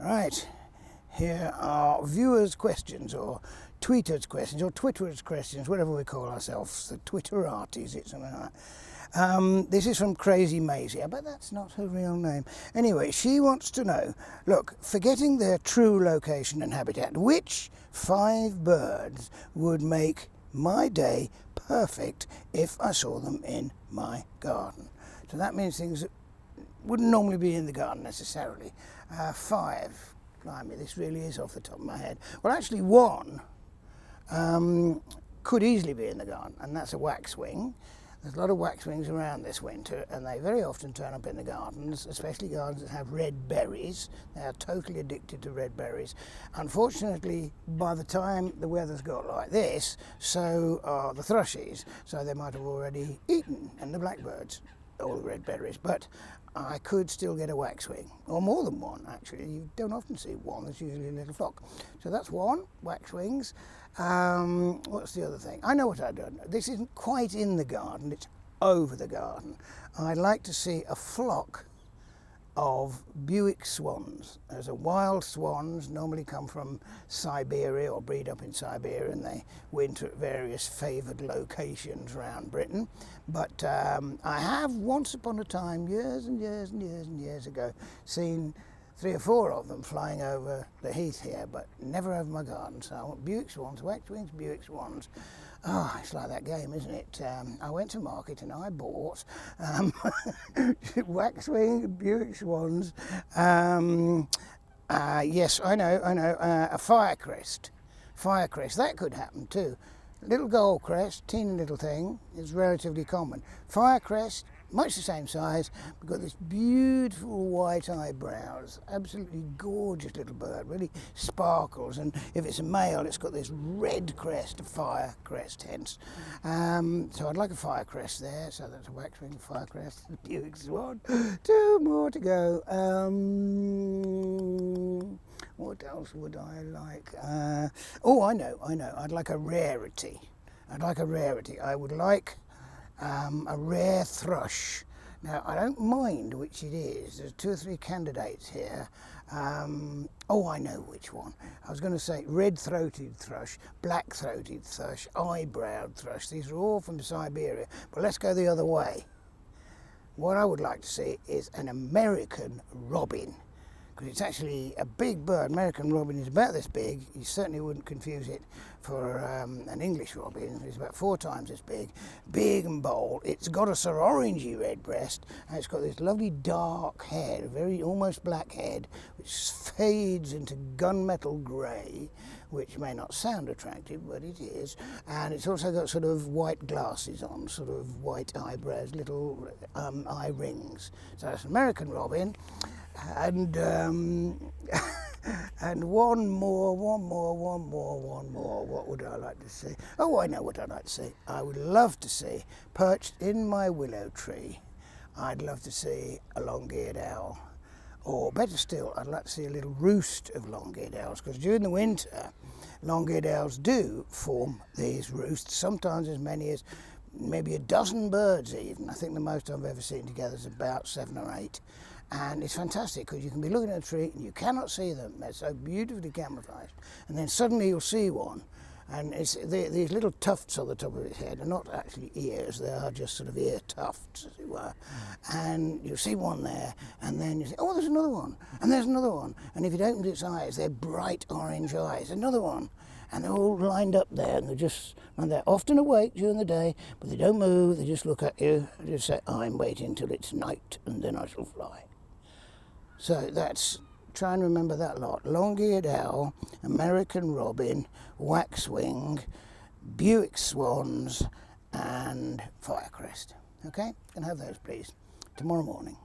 Right, here are viewers' questions, or tweeters' questions, or Twitterers' questions, whatever we call ourselves, the Twitteratis, it's something like that. This is from Crazy Maisie, but that's not her real name. Anyway, she wants to know, look, forgetting their true location and habitat, which 5 birds would make my day perfect if I saw them in my garden? So that means things that wouldn't normally be in the garden necessarily. 5, blimey, this really is off the top of my head. Well, actually 1 could easily be in the garden, and that's a waxwing. There's a lot of waxwings around this winter, and they very often turn up in the gardens, especially gardens that have red berries. They are totally addicted to red berries. Unfortunately, by the time the weather's got like this, so are the thrushes, so they might have already eaten, and the blackbirds, all the red berries. But I could still get a waxwing, or more than 1 actually. You don't often see 1, there's usually a little flock. So that's 1, waxwings. What's the other thing? I know what I've done. This isn't quite in the garden, it's over the garden. I'd like to see a flock of Bewick swans. There's a wild swans, normally come from Siberia or breed up in Siberia, and they winter at various favoured locations around Britain. But I have once upon a time, years and years and years and years ago, seen 3 or 4 of them flying over the heath here, but never over my garden. So I want Bewick swans, waxwings, Bewick swans. Oh, it's like that game, isn't it? I went to market and I bought waxwing, Bewick swans. Yes, I know, a firecrest. Firecrest, that could happen too. Little goldcrest, teeny little thing, is relatively common. Firecrest, much the same size, but got this beautiful white eyebrows, absolutely gorgeous little bird, really sparkles, and if it's a male it's got this red crest, a fire crest hence. So I'd like a fire crest there, so that's a waxwing, fire crest, a Bewick swan. 2 more to go. What else would I like? Oh, I know, I'd like a rarity. I would like a rare thrush. Now, I don't mind which it is. There's 2 or 3 candidates here. Oh, I know which one. I was going to say red-throated thrush, black-throated thrush, eye-browed thrush. These are all from Siberia, but let's go the other way. What I would like to see is an American robin, because it's actually a big bird. American robin is about this big. You certainly wouldn't confuse it for an English robin. It's about 4 times as big and bold. It's got a sort of orangey red breast, and it's got this lovely dark head, a very almost black head, which fades into gunmetal grey, which may not sound attractive, but it is. And it's also got sort of white glasses on, sort of white eyebrows, little eye rings. So that's an American robin. And and one more. What would I like to see? Oh, I know what I'd like to see. I would love to see, perched in my willow tree, I'd love to see a long-eared owl. Or better still, I'd like to see a little roost of long-eared owls, because during the winter, long-eared owls do form these roosts, sometimes as many as maybe a dozen birds even. I think the most I've ever seen together is about 7 or 8. And it's fantastic because you can be looking at a tree and you cannot see them. They're so beautifully camouflaged. And then suddenly you'll see one, and it's these little tufts on the top of its head are not actually ears, they are just sort of ear tufts, as it were. And you'll see one there, and then you say, oh, there's another one, and there's another one. And if it opens its eyes, they're bright orange eyes, another one. And they're all lined up there, and they're often awake during the day, but they don't move, they just look at you and just say, I'm waiting till it's night, and then I shall fly. So that's, try and remember that lot. Long-eared owl, American robin, waxwing, Bewick swans, and firecrest. Okay, can I have those please? Tomorrow morning.